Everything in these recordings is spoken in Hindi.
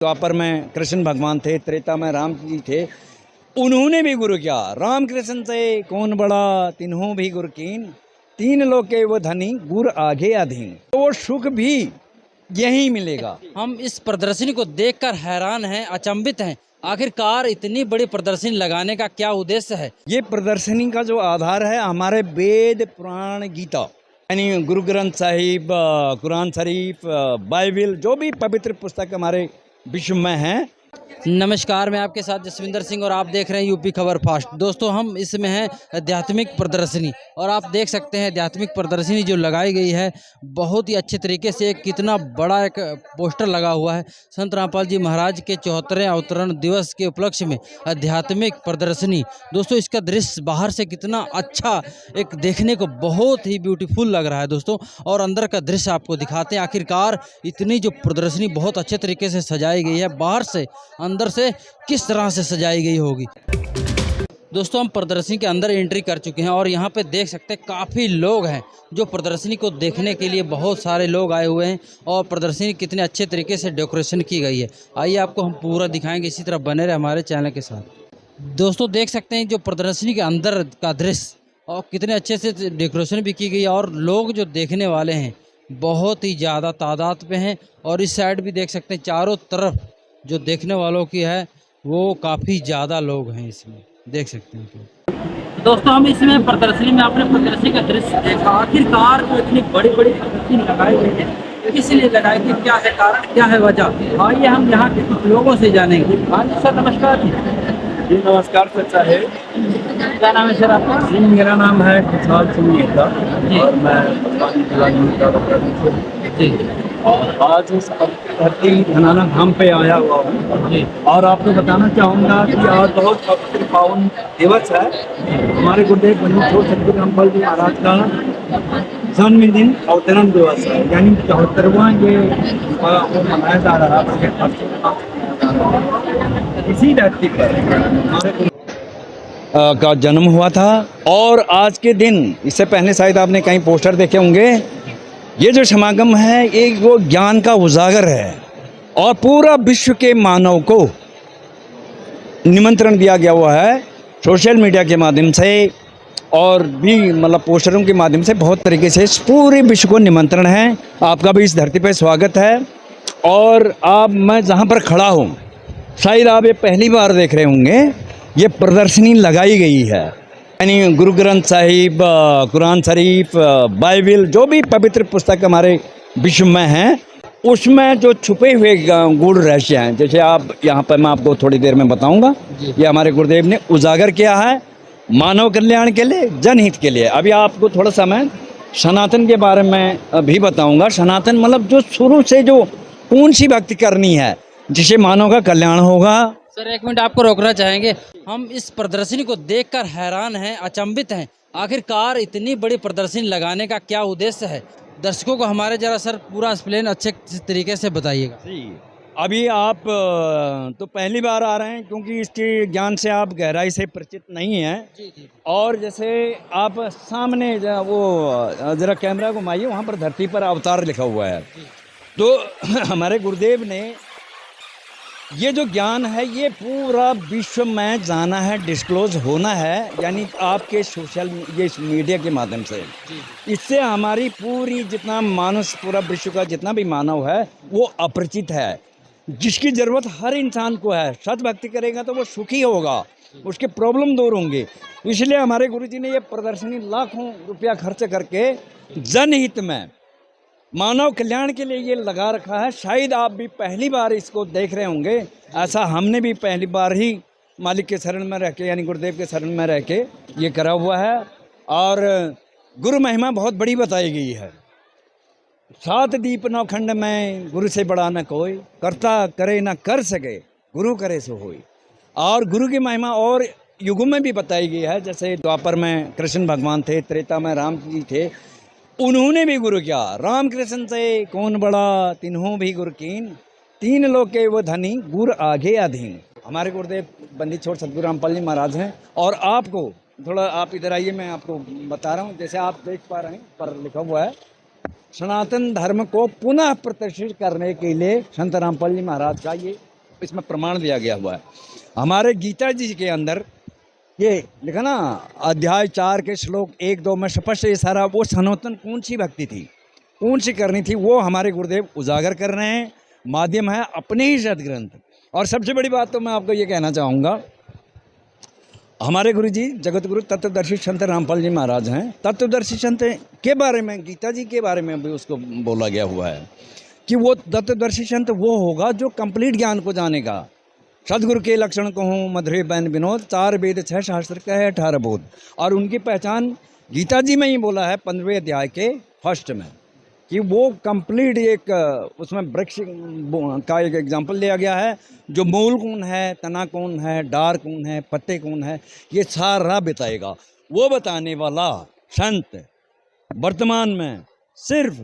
द्वापर में कृष्ण भगवान थे, त्रेता में राम जी थे, उन्होंने भी गुरु किया। राम कृष्ण से कौन बड़ा, तिन्हों भी गुरु कीन, तीन लोग के वो धनी, गुर आगे अधीन। तो वो सुख भी यही मिलेगा। हम इस प्रदर्शनी को देखकर हैरान हैं, अचंभित हैं। आखिरकार इतनी बड़ी प्रदर्शनी लगाने का क्या उद्देश्य है? ये प्रदर्शनी का जो आधार है हमारे वेद पुराण गीता, यानी गुरु ग्रंथ साहिब, कुरान शरीफ, बाइबिल, जो भी पवित्र पुस्तक हमारे विश्व में हैं। नमस्कार, मैं आपके साथ जसविंदर सिंह और आप देख रहे हैं यूपी खबर फास्ट। दोस्तों, हम इसमें हैं आध्यात्मिक प्रदर्शनी और आप देख सकते हैं आध्यात्मिक प्रदर्शनी जो लगाई गई है बहुत ही अच्छे तरीके से। कितना बड़ा एक पोस्टर लगा हुआ है संत रामपाल जी महाराज के 74वें अवतरण दिवस के उपलक्ष्य में आध्यात्मिक प्रदर्शनी। दोस्तों, इसका दृश्य बाहर से कितना अच्छा, एक देखने को बहुत ही ब्यूटीफुल लग रहा है दोस्तों। और अंदर का दृश्य आपको दिखाते हैं। आखिरकार इतनी जो प्रदर्शनी बहुत अच्छे तरीके से सजाई गई है, बाहर से अंदर से किस तरह से सजाई गई होगी। दोस्तों, हम प्रदर्शनी के अंदर एंट्री कर चुके हैं और यहाँ पे देख सकते हैं काफ़ी लोग हैं जो प्रदर्शनी को देखने के लिए, बहुत सारे लोग आए हुए हैं। और प्रदर्शनी कितने अच्छे तरीके से डेकोरेशन की गई है, आइए आपको हम पूरा दिखाएंगे। इसी तरह बने रहे हमारे चैनल के साथ। दोस्तों, देख सकते हैं जो प्रदर्शनी के अंदर का दृश्य और कितने अच्छे से डेकोरेशन भी की गई है। और लोग जो देखने वाले हैं बहुत ही ज़्यादा तादाद पे हैं। और इस साइड भी देख सकते हैं, चारों तरफ जो देखने वालों की है वो काफ़ी ज़्यादा लोग हैं, इसमें देख सकते हैं। दोस्तों, हम इसमें प्रदर्शनी में अपने प्रदर्शनी का दृश्य देखा। आखिरकार वो इतनी बड़ी बड़ी प्रदर्शनी लगाई गई है, इसलिए लगाई गई, क्या है कारण, क्या है वजह, आइए हम यहाँ के कुछ लोगों से जानेंगे। हाँ जी सर, नमस्कार जी। जी नमस्कार सर साहेब। क्या नाम है सर आपका? जी मेरा नाम है खुशहाल सिंह मेहता और मैं जी। और आज इस धरती धनाना धाम पे आया हुआ हूँ। और आपको बताना चाहूँगा कि आज बहुत पवित्र पावन दिवस है। हमारे गुरुदेव पंडित सतगुरु रामपाल जी महाराज का जन्मदिन अवतरण दिवस है, यानी 74वां ये वो मनाया जा रहा है। इसी धरती पर हमारे का जन्म हुआ था। और आज के दिन, इससे पहले शायद आपने कहीं पोस्टर देखे होंगे, ये जो समागम है एक वो ज्ञान का उजागर है और पूरा विश्व के मानव को निमंत्रण दिया गया हुआ है सोशल मीडिया के माध्यम से और भी मतलब पोस्टरों के माध्यम से। बहुत तरीके से पूरे विश्व को निमंत्रण है। आपका भी इस धरती पर स्वागत है। और आप, मैं जहाँ पर खड़ा हूँ, शायद आप ये पहली बार देख रहे होंगे, ये प्रदर्शनी लगाई गई है, यानी गुरु ग्रंथ साहिब, कुरान शरीफ, बाइबिल, जो भी पवित्र पुस्तक हमारे विश्व में हैं, उसमें जो छुपे हुए गूढ़ रहस्य हैं, जैसे आप यहाँ पर मैं आपको थोड़ी देर में बताऊंगा, ये हमारे गुरुदेव ने उजागर किया है मानव कल्याण के लिए, जनहित के लिए। अभी आपको थोड़ा सा मैं सनातन के बारे में भी बताऊंगा। सनातन मतलब जो शुरू से जो कौन सी भक्ति करनी है जिससे मानव का कल्याण होगा। सर, एक मिनट आपको रोकना चाहेंगे। हम इस प्रदर्शनी को देखकर हैरान हैं, अचंभित हैं। आखिरकार इतनी बड़ी प्रदर्शनी लगाने का क्या उद्देश्य है? दर्शकों को हमारे जरा सर पूरा एक्सप्लेन अच्छे तरीके से बताइएगा। जी, अभी आप तो पहली बार आ रहे हैं क्योंकि इसके ज्ञान से आप गहराई से परिचित नहीं हैं। जी जी। और जैसे आप सामने वो जरा कैमरा घुमाइए, वहाँ पर धरती पर अवतार लिखा हुआ है। तो हमारे गुरुदेव ने ये जो ज्ञान है ये पूरा विश्व में जाना है, डिस्क्लोज होना है, यानी आपके सोशल ये मीडिया के माध्यम से। इससे हमारी पूरी जितना मानस, पूरा विश्व का जितना भी मानव है वो अपरिचित है, जिसकी ज़रूरत हर इंसान को है। सत भक्ति करेगा तो वो सुखी होगा, उसके प्रॉब्लम दूर होंगे। इसलिए हमारे गुरुजी ने ये प्रदर्शनी लाखों रुपया खर्च करके जनहित में, मानव कल्याण के लिए ये लगा रखा है। शायद आप भी पहली बार इसको देख रहे होंगे, ऐसा हमने भी पहली बार ही मालिक के शरण में रह के, यानी गुरुदेव के शरण में रह के ये करा हुआ है। और गुरु महिमा बहुत बड़ी बताई गई है। 7 दीप 9 खंड में गुरु से बड़ा न कोई, करता करे न कर सके, गुरु करे सो होई। और गुरु की महिमा और युगों में भी बताई गई है। जैसे द्वापर में कृष्ण भगवान थे, त्रेता में राम जी थे, उन्होंने भी गुरु किया। राम कृष्ण से कौन बड़ा, तिन्हों भी गुरु कीन, तीन लोग के वो धनी, गुर आगे अधीन। हमारे गुरुदेव पंडित छोड़ सतगुरु रामपाल जी महाराज हैं। और आपको थोड़ा, आप इधर आइए, मैं आपको बता रहा हूँ। जैसे आप देख पा रहे हैं, पर लिखा हुआ है सनातन धर्म को पुनः प्रतिष्ठित करने के लिए संत रामपाल जी महाराज का ये इसमें प्रमाण दिया गया हुआ है। हमारे गीता जी के अंदर ये लिखा ना, अध्याय 4 के श्लोक 1-2 में स्पष्ट ये सारा वो सनातन कौन सी भक्ति थी, कौन सी करनी थी, वो हमारे गुरुदेव उजागर कर रहे हैं। माध्यम है अपने ही सदग्रंथ। और सबसे बड़ी बात तो मैं आपको ये कहना चाहूँगा, हमारे गुरु जी जगत गुरु तत्वदर्शी संत रामपाल जी महाराज हैं। तत्वदर्शी संत के बारे में, गीता जी के बारे में भी उसको बोला गया हुआ है कि वो तत्वदर्शी संत वो होगा जो कंप्लीट ज्ञान को जानेगा। सदगुरु के लक्षण कहूँ मधुरे बैन विनोद, 4 वेद 6 शास्त्र कहे 18 बोध। और उनकी पहचान गीता जी में ही बोला है 15वें अध्याय के फर्स्ट में कि वो कंप्लीट एक उसमें वृक्ष का एक एग्जाम्पल लिया गया है, जो मूल कौन है, तना कौन है, डार कौन है, पत्ते कौन है, ये सारा बताएगा। वो बताने वाला संत वर्तमान में सिर्फ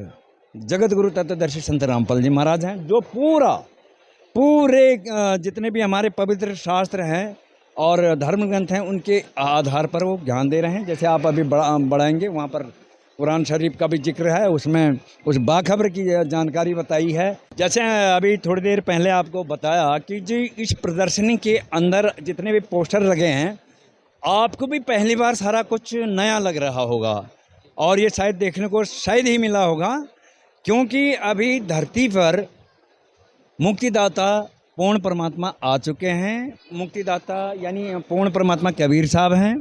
जगत गुरु तत्वदर्शी संत रामपाल जी महाराज हैं, जो पूरे जितने भी हमारे पवित्र शास्त्र हैं और धर्म ग्रंथ हैं उनके आधार पर वो ज्ञान दे रहे हैं। जैसे आप अभी बढ़ाएंगे वहाँ पर कुरान शरीफ का भी जिक्र है, उसमें उस बाखबर की जानकारी बताई है। जैसे अभी थोड़ी देर पहले आपको बताया कि जी इस प्रदर्शनी के अंदर जितने भी पोस्टर लगे हैं, आपको भी पहली बार सारा कुछ नया लग रहा होगा और ये शायद देखने को शायद ही मिला होगा, क्योंकि अभी धरती पर मुक्तिदाता पूर्ण परमात्मा आ चुके हैं। मुक्तिदाता यानी पूर्ण परमात्मा कबीर साहब हैं,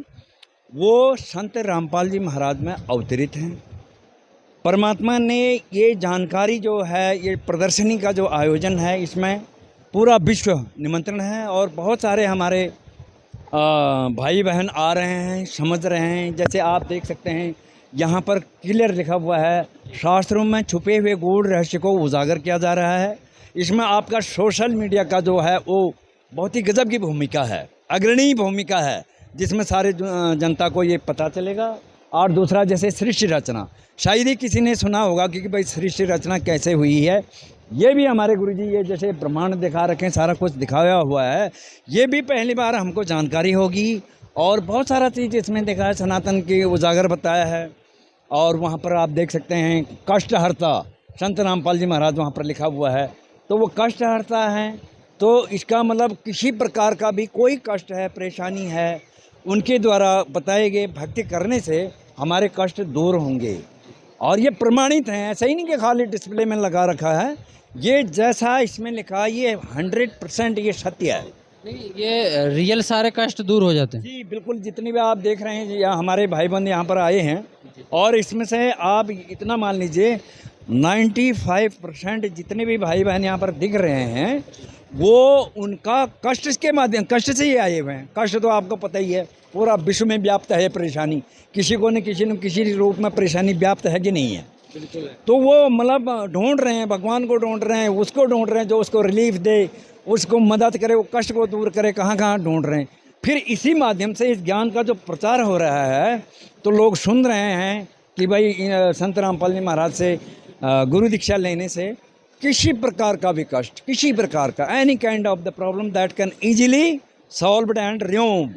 वो संत रामपाल जी महाराज में अवतरित हैं। परमात्मा ने ये जानकारी जो है, ये प्रदर्शनी का जो आयोजन है, इसमें पूरा विश्व निमंत्रण है और बहुत सारे हमारे भाई बहन आ रहे हैं, समझ रहे हैं। जैसे आप देख सकते हैं यहाँ पर क्लियर लिखा हुआ है, शास्त्रों में छुपे हुए गूढ़ रहस्य को उजागर किया जा रहा है। इसमें आपका सोशल मीडिया का जो है वो बहुत ही गजब की भूमिका है, अग्रणी भूमिका है, जिसमें सारे जनता को ये पता चलेगा। और दूसरा जैसे सृष्टि रचना, शायद ही किसी ने सुना होगा कि भाई सृष्टि रचना कैसे हुई है, ये भी हमारे गुरुजी ये जैसे ब्रह्मांड दिखा रखे हैं, सारा कुछ दिखाया हुआ है, ये भी पहली बार हमको जानकारी होगी। और बहुत सारा चीज़ इसमें देखा है, सनातन की उजागर बताया है। और वहाँ पर आप देख सकते हैं कष्टहर्ता संत रामपाल जी महाराज वहाँ पर लिखा हुआ है, तो वो कष्टहर्ता हैं, तो इसका मतलब किसी प्रकार का भी कोई कष्ट है, परेशानी है, उनके द्वारा बताए गए भक्ति करने से हमारे कष्ट दूर होंगे। और ये प्रमाणित हैं, ऐसा ही नहीं कि खाली डिस्प्ले में लगा रखा है, ये जैसा इसमें लिखा ये 100% ये सत्य है। नहीं, ये रियल सारे कष्ट दूर हो जाते हैं जी बिल्कुल। जितनी भी आप देख रहे हैं यहाँ हमारे भाई बंद यहाँ पर आए हैं, और इसमें से आप इतना मान लीजिए 95% जितने भी भाई बहन यहाँ पर दिख रहे हैं, वो उनका कष्ट के माध्यम, कष्ट से ही आए हुए हैं। कष्ट तो आपको पता ही है, पूरा विश्व में व्याप्त है परेशानी, किसी को न किसी रूप में परेशानी व्याप्त है कि नहीं है। तो वो मतलब ढूंढ रहे हैं, भगवान को ढूंढ रहे हैं, उसको ढूंढ रहे हैं जो उसको रिलीफ दे, उसको मदद करे, वो कष्ट को दूर करे, कहाँ कहाँ ढूंढ रहे हैं। फिर इसी माध्यम से इस ज्ञान का जो प्रचार हो रहा है, तो लोग सुन रहे हैं कि भाई संत रामपाल जी महाराज से गुरु दीक्षा लेने से किसी प्रकार का भी कष्ट, किसी प्रकार का any kind of the problem that can easily solved and removed,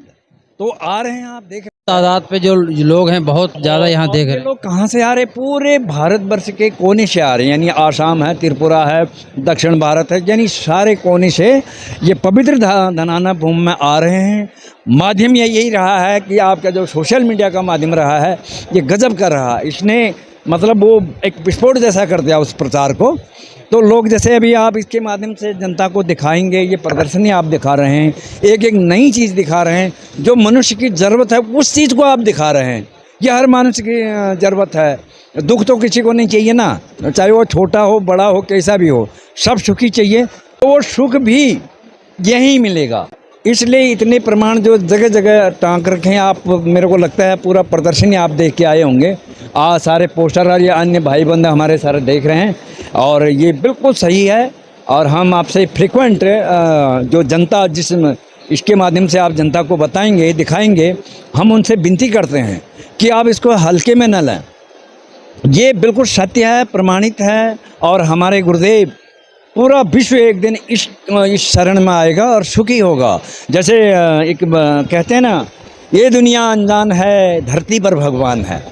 तो आ रहे हैं। आप देख तादाद पे जो लोग हैं बहुत ज़्यादा यहाँ देख रहे हैं। लोग कहाँ से आ रहे हैं? पूरे भारतवर्ष के कोने से आ रहे हैं, यानी आसाम है, त्रिपुरा है, दक्षिण भारत है, यानी सारे कोने से ये पवित्र धनाना भूमि में आ रहे हैं। माध्यम यही रहा है कि आपका जो सोशल मीडिया का माध्यम रहा है, ये गजब कर रहा है। इसने मतलब वो एक विस्फोट जैसा कर दिया उस प्रचार को। तो लोग जैसे अभी आप इसके माध्यम से जनता को दिखाएंगे, ये प्रदर्शनी आप दिखा रहे हैं, एक एक नई चीज़ दिखा रहे हैं, जो मनुष्य की ज़रूरत है उस चीज़ को आप दिखा रहे हैं। ये हर मनुष्य की ज़रूरत है। दुख तो किसी को नहीं चाहिए ना, चाहे वो छोटा हो बड़ा हो कैसा भी हो, सब सुखी चाहिए, तो वो सुख भी यहीं मिलेगा। इसलिए इतने प्रमाण जो जगह जगह टांक रखे हैं, आप मेरे को लगता है पूरा प्रदर्शनी आप देख के आए होंगे। सारे पोस्टर और ये अन्य भाई बंधु हमारे सारे देख रहे हैं, और ये बिल्कुल सही है। और हम आपसे फ्रिक्वेंट जो जनता जिस इसके माध्यम से आप जनता को बताएंगे, दिखाएंगे, हम उनसे विनती करते हैं कि आप इसको हल्के में न लें। ये बिल्कुल सत्य है, प्रमाणित है, और हमारे गुरुदेव पूरा विश्व एक दिन इस शरण में आएगा और सुखी होगा। जैसे एक कहते हैं ना, ये दुनिया अनजान है, धरती पर भगवान है,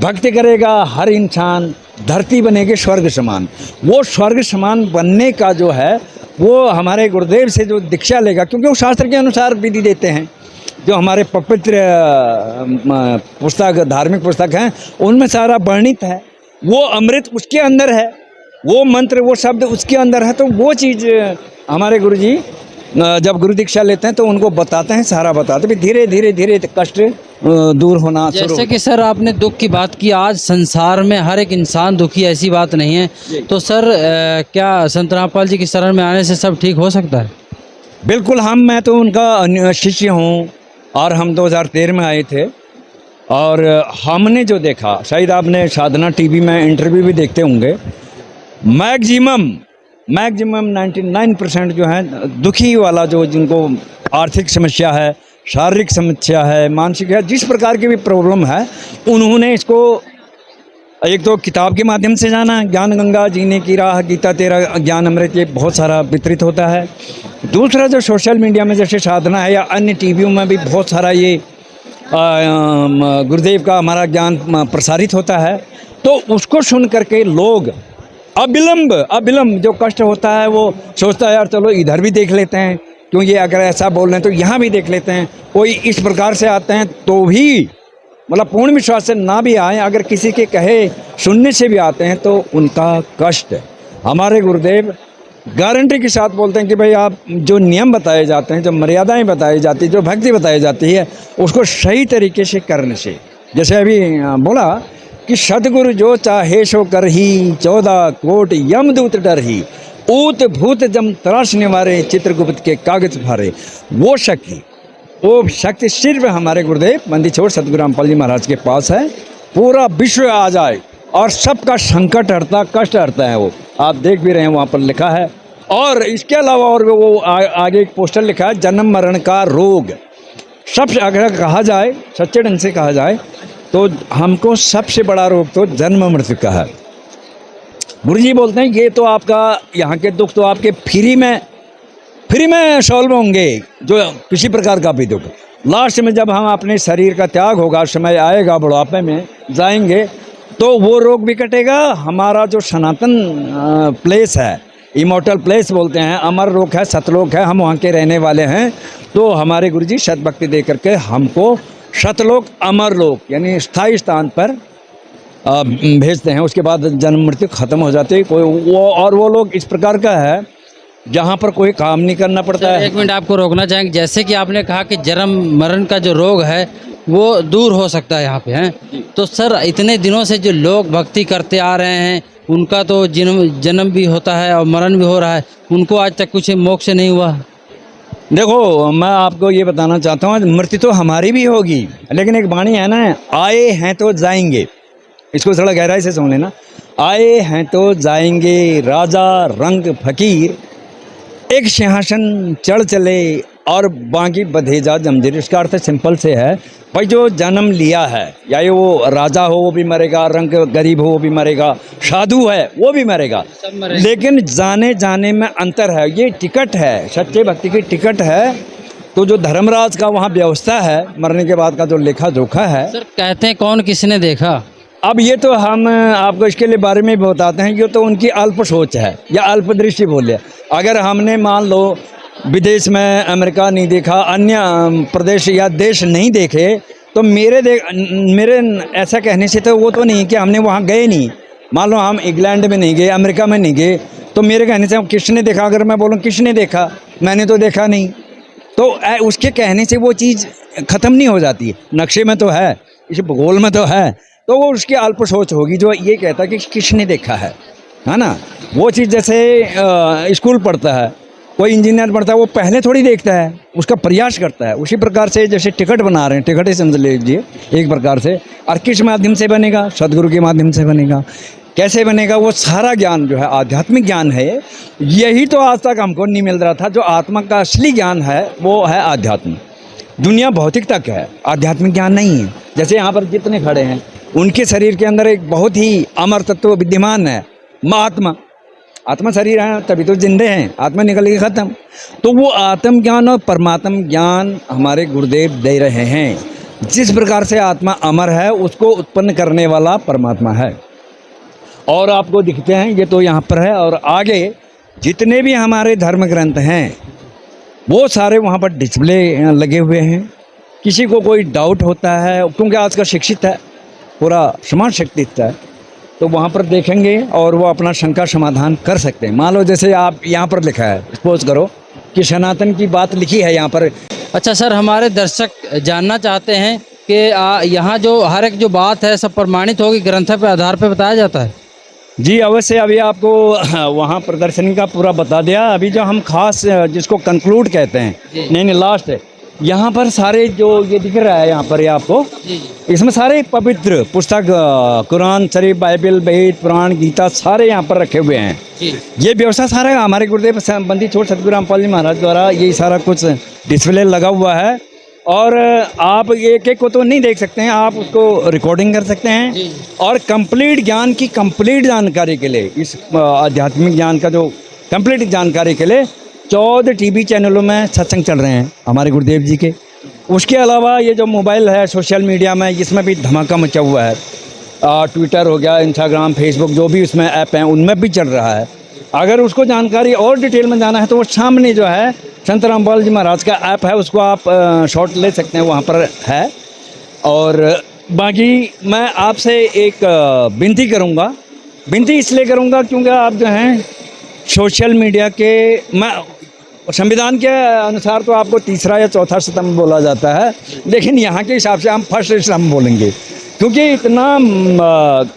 भक्ति करेगा हर इंसान, धरती बनेगी स्वर्ग समान। वो स्वर्ग समान बनने का जो है वो हमारे गुरुदेव से जो दीक्षा लेगा, क्योंकि वो शास्त्र के अनुसार विधि देते हैं, जो हमारे पवित्र पुस्तक, धार्मिक पुस्तक हैं, उनमें सारा वर्णित है। वो अमृत उसके अंदर है, वो मंत्र, वो शब्द उसके अंदर है। तो वो चीज़ हमारे गुरुजी जब गुरु दीक्षा लेते हैं तो उनको बताते हैं, सारा बताते हैं, धीरे धीरे धीरे कष्ट दूर होना शुरू। जैसे कि सर आपने दुख की बात की, आज संसार में हर एक इंसान दुखी, ऐसी बात नहीं है। तो सर क्या संत रामपाल जी की शरण में आने से सब ठीक हो सकता है? बिल्कुल, मैं तो उनका शिष्य हूँ और हम 2013 में आए थे। और हमने जो देखा, शायद आपने साधना टीवी में इंटरव्यू भी देखते होंगे, मैक्सिमम 99% जो है दुखी वाला, जो जिनको आर्थिक समस्या है, शारीरिक समस्या है, मानसिक है, जिस प्रकार की भी प्रॉब्लम है, उन्होंने इसको एक तो किताब के माध्यम से जाना, ज्ञान गंगा, जीने की राह, गीता तेरा ज्ञान अमृत, ये बहुत सारा वितरित होता है। दूसरा जो सोशल मीडिया में जैसे साधना है या अन्य टीवियों में भी बहुत सारा ये गुरुदेव का हमारा ज्ञान प्रसारित होता है। तो उसको सुन करके लोग अविलंब जो कष्ट होता है वो सोचता है यार चलो इधर भी देख लेते हैं, क्यों ये अगर ऐसा बोल रहे हैं तो यहाँ भी देख लेते हैं। कोई इस प्रकार से आते हैं तो भी मतलब पूर्ण विश्वास से ना भी आए, अगर किसी के कहे सुनने से भी आते हैं तो उनका कष्ट हमारे गुरुदेव गारंटी के साथ बोलते हैं कि भाई आप जो नियम बताए जाते हैं, जो मर्यादाएं बताई जाती है, जो भक्ति बताई जाती है, उसको सही तरीके से करने से, जैसे अभी बोला कि सतगुरु जो चाहे सो कर ही, 14 कोट यमदूत डर ही, ऊत भूत जम तराशने वारे, चित्रगुप्त के कागज फारे। वो शक्ति सिर्फ हमारे गुरुदेव मंदी छोड़ सतगुरु रामपाल जी महाराज के पास है। पूरा विश्व आ जाए और सबका संकट हरता, कष्ट हरता है। वो आप देख भी रहे हैं, वहाँ पर लिखा है। और इसके अलावा और वो आगे एक पोस्टर लिखा है, जन्म मरण का रोग। सबसे अगर कहा जाए, सच्चे ढंग से कहा जाए तो हमको सबसे बड़ा रोग तो जन्म मृत्यु का है। गुरुजी बोलते हैं ये तो आपका, यहाँ के दुख तो आपके फ्री में सॉल्व होंगे, जो किसी प्रकार का भी दुख। लास्ट में जब हम अपने शरीर का त्याग होगा, समय आएगा, बुढ़ापे में जाएंगे, तो वो रोग भी कटेगा। हमारा जो सनातन प्लेस है, इमोर्टल प्लेस बोलते हैं, अमर लोक है, सतलोक है, हम वहाँ के रहने वाले हैं। तो हमारे गुरुजी सतभक्ति दे करके हमको सतलोक, अमर लोक यानी स्थायी स्थान पर भेजते हैं। उसके बाद जन्म मृत्यु खत्म हो जाती है। वो लोग इस प्रकार का है जहाँ पर कोई काम नहीं करना पड़ता है। एक मिनट आपको रोकना चाहेंगे, जैसे कि आपने कहा कि जन्म मरण का जो रोग है वो दूर हो सकता है यहाँ पे, हैं? तो सर इतने दिनों से जो लोग भक्ति करते आ रहे हैं, उनका तो जन्म भी होता है और मरण भी हो रहा है, उनको आज तक कुछ मोक्ष नहीं हुआ। देखो, मैं आपको ये बताना चाहता हूँ, मृत्यु तो हमारी भी होगी, लेकिन एक वाणी है ना, आए हैं तो जाएंगे। इसको थोड़ा गहराई से सुन लेना। आए हैं तो जाएंगे, राजा रंग फकीर, एक सिंहासन चढ़ चले और बाकी बधेजा जमजीर। इसका अर्थ सिंपल से है, भाई जो जन्म लिया है, या ये वो राजा हो वो भी मरेगा, रंग गरीब हो वो भी मरेगा, साधु है वो भी मरेगा, लेकिन जाने में अंतर है। ये टिकट है, सच्चे भक्ति की टिकट है। तो जो धर्मराज का वहाँ व्यवस्था है, मरने के बाद का जो लेखा जोखा है। सर कहते हैं कौन किसने देखा? अब ये तो हम आपको इसके लिए बारे में बताते हैं, ये तो उनकी अल्प सोच है या अल्प दृष्टि बोले। अगर हमने मान लो विदेश में अमेरिका नहीं देखा, अन्य प्रदेश या देश नहीं देखे, तो मेरे ऐसा कहने से तो वो तो नहीं कि हमने वहाँ गए नहीं। मान लो हम इंग्लैंड में नहीं गए, अमेरिका में नहीं गए, तो मेरे कहने से किसने देखा, अगर मैं बोलूँ किसने देखा, मैंने तो देखा नहीं, तो उसके कहने से वो चीज़ ख़त्म नहीं हो जाती है। नक्शे में तो है, इस भूगोल में तो है, तो वो उसकी अल्प सोच होगी जो ये कहता है कि किसने देखा है ना। वो चीज़ जैसे स्कूल पढ़ता है, कोई इंजीनियर पढ़ता है, वो पहले थोड़ी देखता है, उसका प्रयास करता है। उसी प्रकार से जैसे टिकट बना रहे हैं, टिकट ही समझ लीजिए एक प्रकार से। और किस माध्यम से बनेगा? सदगुरु के माध्यम से बनेगा। कैसे बनेगा? वो सारा ज्ञान जो है आध्यात्मिक ज्ञान है। यही तो आज तक हमको नहीं मिल रहा था। जो आत्मा का असली ज्ञान है वो है आध्यात्म। दुनिया भौतिक तक है, आध्यात्मिक ज्ञान नहीं है। जैसे यहाँ पर जितने खड़े हैं, उनके शरीर के अंदर एक बहुत ही अमर तत्व विद्यमान है, महात्मा। आत्मा शरीर है तभी तो जिंदे हैं, आत्मा निकल के खत्म। तो वो आत्म ज्ञान और परमात्म ज्ञान हमारे गुरुदेव दे रहे हैं। जिस प्रकार से आत्मा अमर है, उसको उत्पन्न करने वाला परमात्मा है। और आपको दिखते हैं, ये तो यहाँ पर है, और आगे जितने भी हमारे धर्म ग्रंथ हैं वो सारे वहाँ पर डिस्प्ले लगे हुए हैं। किसी को कोई डाउट होता है, क्योंकि आज का शिक्षित है, पूरा समाज शिक्षित है, तो वहाँ पर देखेंगे और वो अपना शंका समाधान कर सकते हैं। मान लो जैसे आप यहाँ पर लिखा है, सपोज करो कि सनातन की बात लिखी है यहाँ पर। अच्छा सर, हमारे दर्शक जानना चाहते हैं कि यहाँ जो हर एक जो बात है सब प्रमाणित होगी, ग्रंथ पे आधार पे बताया जाता है? जी अवश्य, अभी आपको वहाँ प्रदर्शनी का पूरा बता दिया। अभी जो हम खास जिसको कंक्लूड कहते हैं, नहीं लास्ट है, यहाँ पर सारे जो ये दिख रहा है यहाँ पर ये आपको, इसमें सारे पवित्र पुस्तक, कुरान शरीफ, बाइबल, वेद, पुराण, गीता सारे यहाँ पर रखे हुए हैं। ये व्यवस्था सारा हमारे गुरुदेव बंदी छोड़ सतगुरु रामपाल जी महाराज द्वारा ये सारा कुछ डिस्प्ले लगा हुआ है। और आप एक एक को तो नहीं देख सकते हैं, आप उसको रिकॉर्डिंग कर सकते हैं। और कंप्लीट ज्ञान की कंप्लीट जानकारी के लिए, इस आध्यात्मिक ज्ञान का जो कंप्लीट जानकारी के लिए 14 टीवी चैनलों में सत्संग चल रहे हैं हमारे गुरुदेव जी के। उसके अलावा ये जो मोबाइल है, सोशल मीडिया में इसमें भी धमाका मचा हुआ है। ट्विटर हो गया, इंस्टाग्राम, फेसबुक, जो भी उसमें ऐप हैं उनमें भी चल रहा है। अगर उसको जानकारी और डिटेल में जाना है तो वो सामने जो है संत रामपाल जी महाराज का ऐप है, उसको आप शॉर्ट ले सकते हैं, वहाँ पर है। और बाकी मैं आपसे एक विनती करूँगा, विनती इसलिए करूँगा क्योंकि आप जो हैं सोशल मीडिया के, मैं संविधान के अनुसार तो आपको तीसरा या चौथा स्तंभ बोला जाता है, लेकिन यहाँ के हिसाब से हम फर्स्ट स्तंभ बोलेंगे, क्योंकि इतना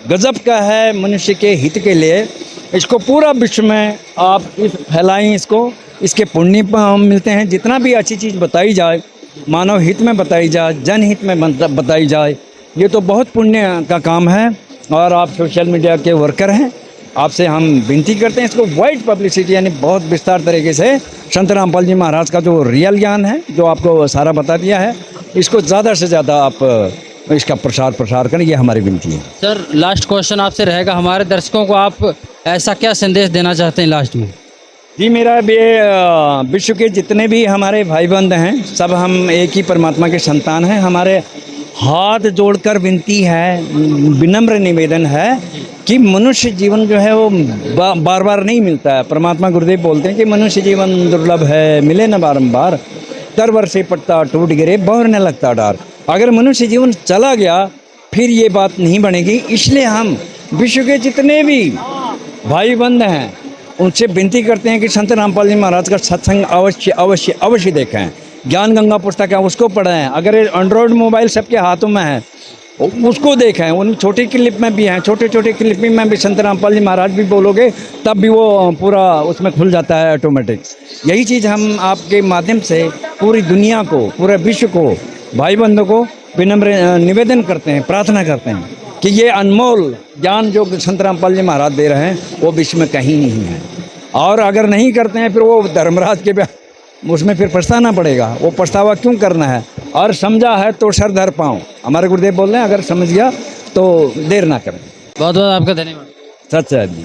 गजब का है मनुष्य के हित के लिए। इसको पूरा विश्व में आप फैलाएं, इसको, इसके पुण्य मिलते हैं। जितना भी अच्छी चीज़ बताई जाए, मानव हित में बताई जाए, जनहित में बताई जाए, ये तो बहुत पुण्य का काम है। और आप सोशल मीडिया के वर्कर हैं, आपसे हम विनती करते हैं इसको वाइड पब्लिसिटी, यानी बहुत विस्तार तरीके से संत रामपाल जी महाराज का जो रियल ज्ञान है, जो आपको सारा बता दिया है, इसको ज़्यादा से ज़्यादा आप इसका प्रसार करें, ये हमारी विनती है। सर लास्ट क्वेश्चन आपसे रहेगा, हमारे दर्शकों को आप ऐसा क्या संदेश देना चाहते हैं लास्ट में? जी मेरा ये विश्व के जितने भी हमारे भाई बंद हैं, सब हम एक ही परमात्मा के संतान हैं। हमारे हाथ जोड़कर विनती है, विनम्र निवेदन है कि मनुष्य जीवन जो है वो बार बार नहीं मिलता है। परमात्मा गुरुदेव बोलते हैं कि मनुष्य जीवन दुर्लभ है, मिले न बारंबार, तर वर्षे पत्ता टूट गिरे, बहुर न लगता डार। अगर मनुष्य जीवन चला गया फिर ये बात नहीं बनेगी। इसलिए हम विश्व के जितने भी भाई बंद हैं उनसे विनती करते हैं कि संत रामपाल जी महाराज का सत्संग अवश्य अवश्य अवश्य देखें। ज्ञान गंगा पुस्तक है, उसको पढ़ें। अगर एंड्रॉयड मोबाइल सबके हाथों में है उसको देखें। उन छोटी क्लिप में भी हैं, छोटे छोटे क्लिप में भी संत रामपाल जी महाराज भी बोलोगे तब भी वो पूरा उसमें खुल जाता है ऑटोमेटिक। यही चीज़ हम आपके माध्यम से पूरी दुनिया को, पूरे विश्व को, भाई बंधुओं को विनम्र निवेदन करते हैं, प्रार्थना करते हैं कि ये अनमोल ज्ञान जो संत रामपाल जी महाराज दे रहे हैं वो विश्व में कहीं नहीं है। और अगर नहीं करते हैं फिर वो धर्मराज के उसमें फिर पछताना पड़ेगा। वो पछतावा क्यों करना है? और समझा है तो सर धर पाऊँ, हमारे गुरुदेव बोल रहे हैं, अगर समझ गया तो देर ना करें। बहुत बहुत आपका धन्यवाद। सच है जी।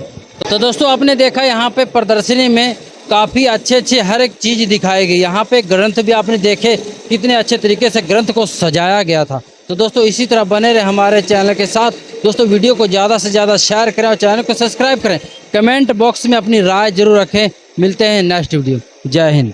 तो दोस्तों आपने देखा यहाँ पे प्रदर्शनी में काफ़ी अच्छे हर एक चीज़ दिखाई गई। यहाँ पे ग्रंथ भी आपने देखे कितने अच्छे तरीके से ग्रंथ को सजाया गया था। तो दोस्तों इसी तरह बने रहे हमारे चैनल के साथ। दोस्तों वीडियो को ज़्यादा से ज़्यादा शेयर करें और चैनल को सब्सक्राइब करें। कमेंट बॉक्स में अपनी राय जरूर रखें। मिलते हैं नेक्स्ट वीडियो। जय हिंद।